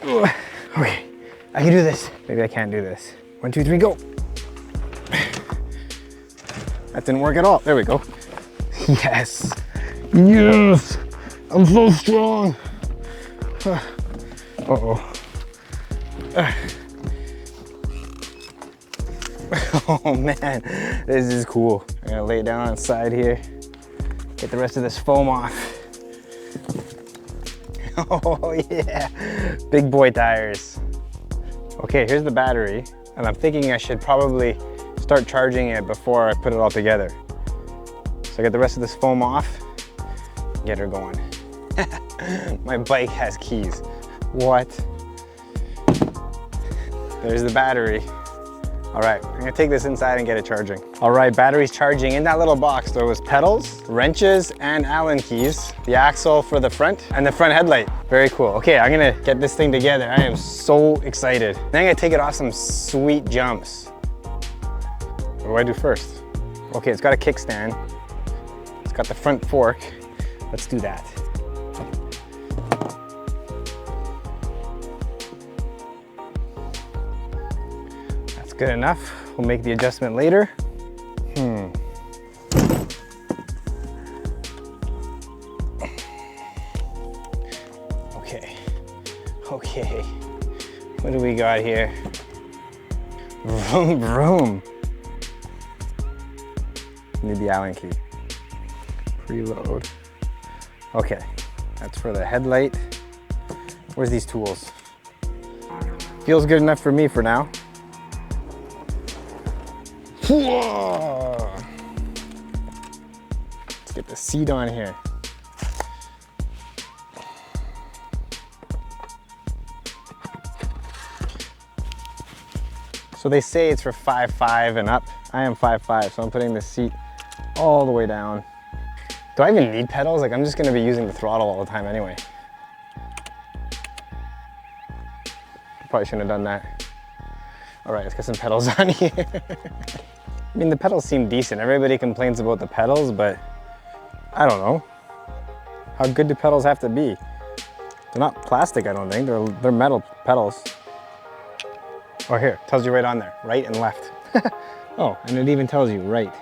Okay, I can do this. Maybe I can't do this. 1, 2, 3, go. That didn't work at all. There we go. Yes. Yes. I'm so strong. Uh-oh. Oh man, this is cool. I'm gonna lay down on the side here, get the rest of this foam off. Oh yeah, big boy tires. Okay, here's the battery, and I'm thinking I should probably start charging it before I put it all together. So I get the rest of this foam off, get her going. My bike has keys. What? There's the battery. All right, I'm gonna take this inside and get it charging. All right, battery's charging. In that little box, there was pedals, wrenches, and Allen keys, the axle for the front, and the front headlight. Very cool. Okay, I'm gonna get this thing together. I am so excited. Then I'm gonna take it off some sweet jumps. What do I do first? Okay, it's got a kickstand. It's got the front fork. Let's do that. Good enough. We'll make the adjustment later. Okay. What do we got here? Vroom, vroom. Need the Allen key. Preload. Okay, that's for the headlight. Where's these tools? Feels good enough for me for now. Whoa. Let's get the seat on here. So they say it's for 5'5" and up. I am 5'5", so I'm putting the seat all the way down. Do I even need pedals? Like, I'm just gonna be using the throttle all the time anyway. Probably shouldn't have done that. All right, let's get some pedals on here. I mean, the pedals seem decent. Everybody complains about the pedals, but I don't know. How good do pedals have to be? They're not plastic, I don't think. They're metal pedals. Oh, here, tells you right on there, right and left. Oh, and it even tells you right.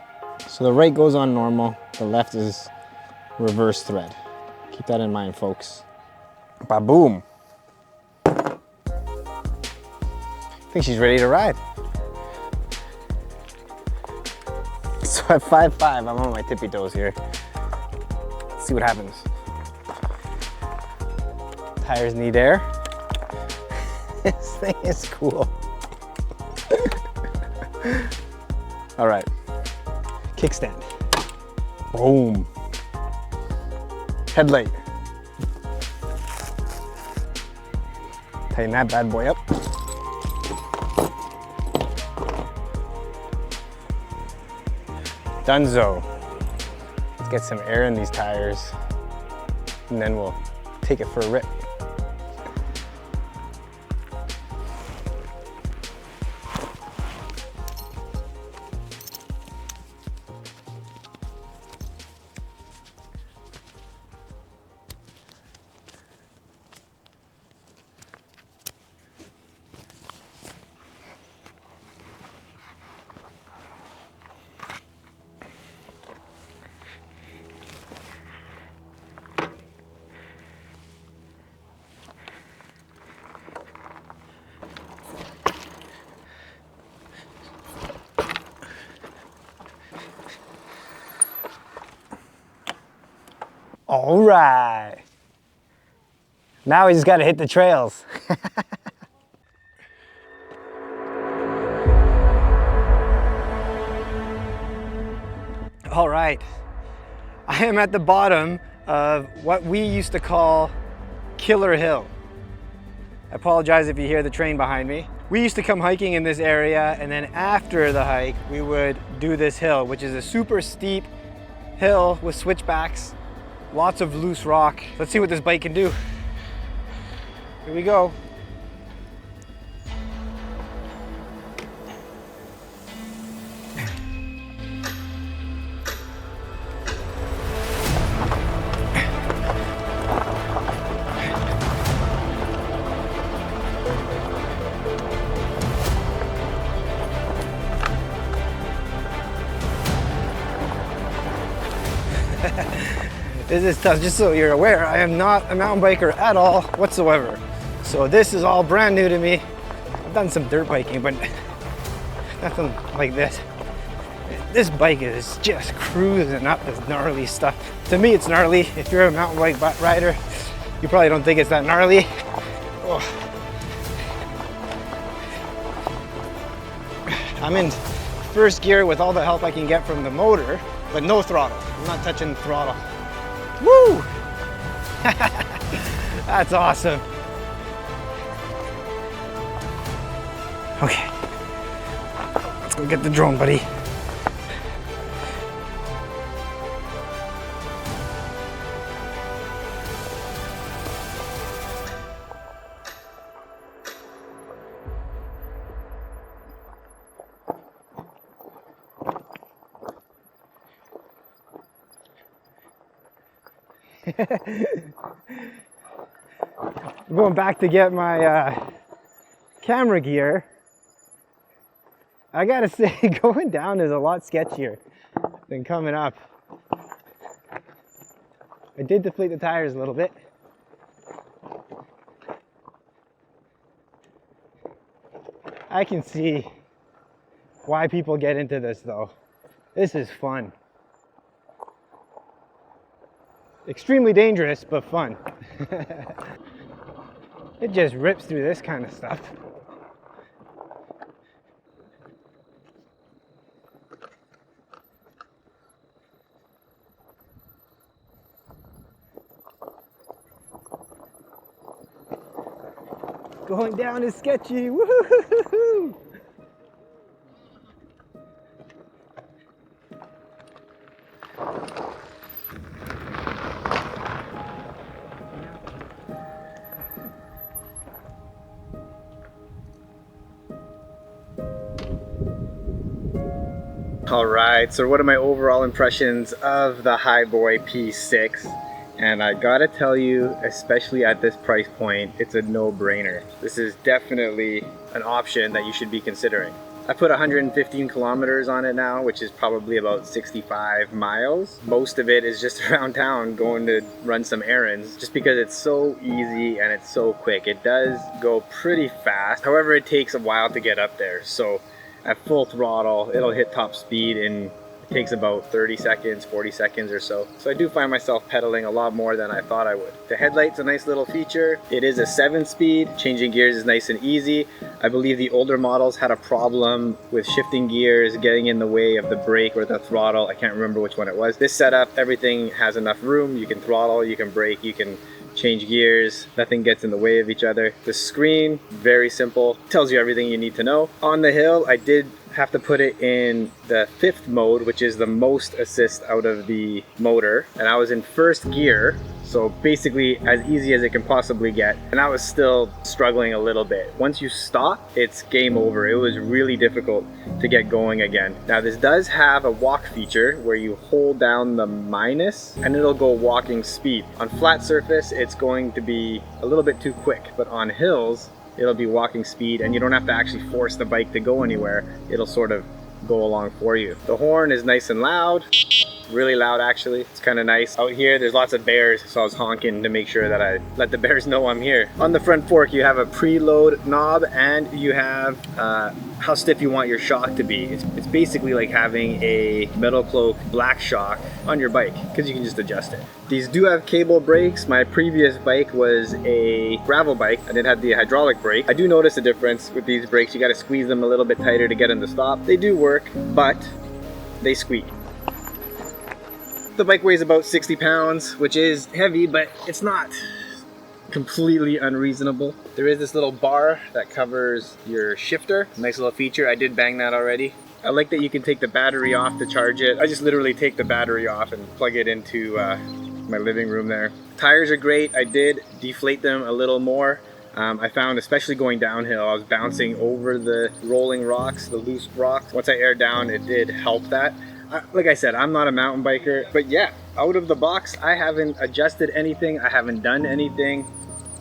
So the right goes on normal, the left is reverse thread. Keep that in mind, folks. Ba-boom. I think she's ready to ride. So at 5'5", I'm on my tippy toes here. Let's see what happens. Tires need air. This thing is cool. All right, kickstand. Boom. Headlight. Tighten that bad boy up. Dunzo. Let's get some air in these tires, and then we'll take it for a rip. All right. Now we just got to hit the trails. All right. I am at the bottom of what we used to call Killer Hill. I apologize if you hear the train behind me. We used to come hiking in this area, and then after the hike, we would do this hill, which is a super steep hill with switchbacks. Lots of loose rock. Let's see what this bike can do. Here we go. This is tough. Just so you're aware, I am not a mountain biker at all whatsoever. So this is all brand new to me. I've done some dirt biking, but nothing like this. This bike is just cruising up this gnarly stuff. To me, it's gnarly. If you're a mountain bike rider, you probably don't think it's that gnarly. Oh. I'm in first gear with all the help I can get from the motor, but no throttle. I'm not touching the throttle. Woo! That's awesome. Okay, let's go get the drone, buddy. I'm going back to get my camera gear. I gotta say, going down is a lot sketchier than coming up. I did deflate the tires a little bit. I can see why people get into this though. This is fun. Extremely dangerous, but fun. It just rips through this kind of stuff. Going down is sketchy. Woo-hoo-hoo-hoo. All right, so what are my overall impressions of the Hiboy P6? And I gotta tell you, especially at this price point, it's a no-brainer. This is definitely an option that you should be considering. I put 115 kilometers on it now, which is probably about 65 miles. Most of it is just around town going to run some errands, just because it's so easy and it's so quick. It does go pretty fast. However, it takes a while to get up there. So at full throttle, it'll hit top speed in, it takes about 30 seconds, 40 seconds or so. So I do find myself pedaling a lot more than I thought I would. The headlight's a nice little feature. It is a 7-speed. Changing gears is nice and easy. I believe the older models had a problem with shifting gears, getting in the way of the brake or the throttle. I can't remember which one it was. This setup, everything has enough room. You can throttle, you can brake, you can change gears, nothing gets in the way of each other. The screen, very simple, tells you everything you need to know. On the hill, I did have to put it in the 5th mode, which is the most assist out of the motor, and I was in first gear, so basically as easy as it can possibly get, and I was still struggling a little bit. Once you stop, it's game over. It was really difficult to get going again. Now this does have a walk feature where you hold down the minus and it'll go walking speed. On flat surface, it's going to be a little bit too quick, but on hills, it'll be walking speed and you don't have to actually force the bike to go anywhere. It'll sort of go along for you. The horn is nice and loud, really loud actually. It's kind of nice. Out here there's lots of bears, so I was honking to make sure that I let the bears know I'm here. On the front fork you have a preload knob and you have how stiff you want your shock to be. It's basically like having a Metal Cloak black shock on your bike because you can just adjust it. These do have cable brakes. My previous bike was a gravel bike and it had the hydraulic brake. I do notice a difference with these brakes. You got to squeeze them a little bit tighter to get them to stop. They do work, but they squeak. The bike weighs about 60 pounds, which is heavy, but it's not completely unreasonable. There is this little bar that covers your shifter. Nice little feature. I did bang that already. I like that you can take the battery off to charge it. I just literally take the battery off and plug it into my living room there. Tires are great. I did deflate them a little more. I found, especially going downhill, I was bouncing over the rolling rocks, the loose rocks. Once I aired down, it did help that. Like I said, I'm not a mountain biker, but yeah, out of the box, I haven't adjusted anything. I haven't done anything.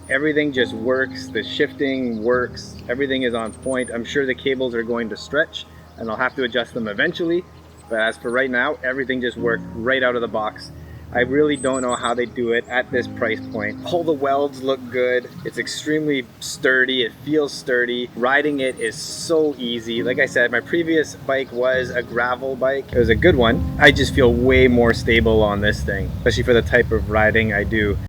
Everything just works. The shifting works. Everything is on point. I'm sure the cables are going to stretch and I'll have to adjust them eventually. But as for right now, everything just worked right out of the box. I really don't know how they do it at this price point. All the welds look good. It's extremely sturdy. It feels sturdy. Riding it is so easy. Like I said, my previous bike was a gravel bike. It was a good one. I just feel way more stable on this thing, especially for the type of riding I do.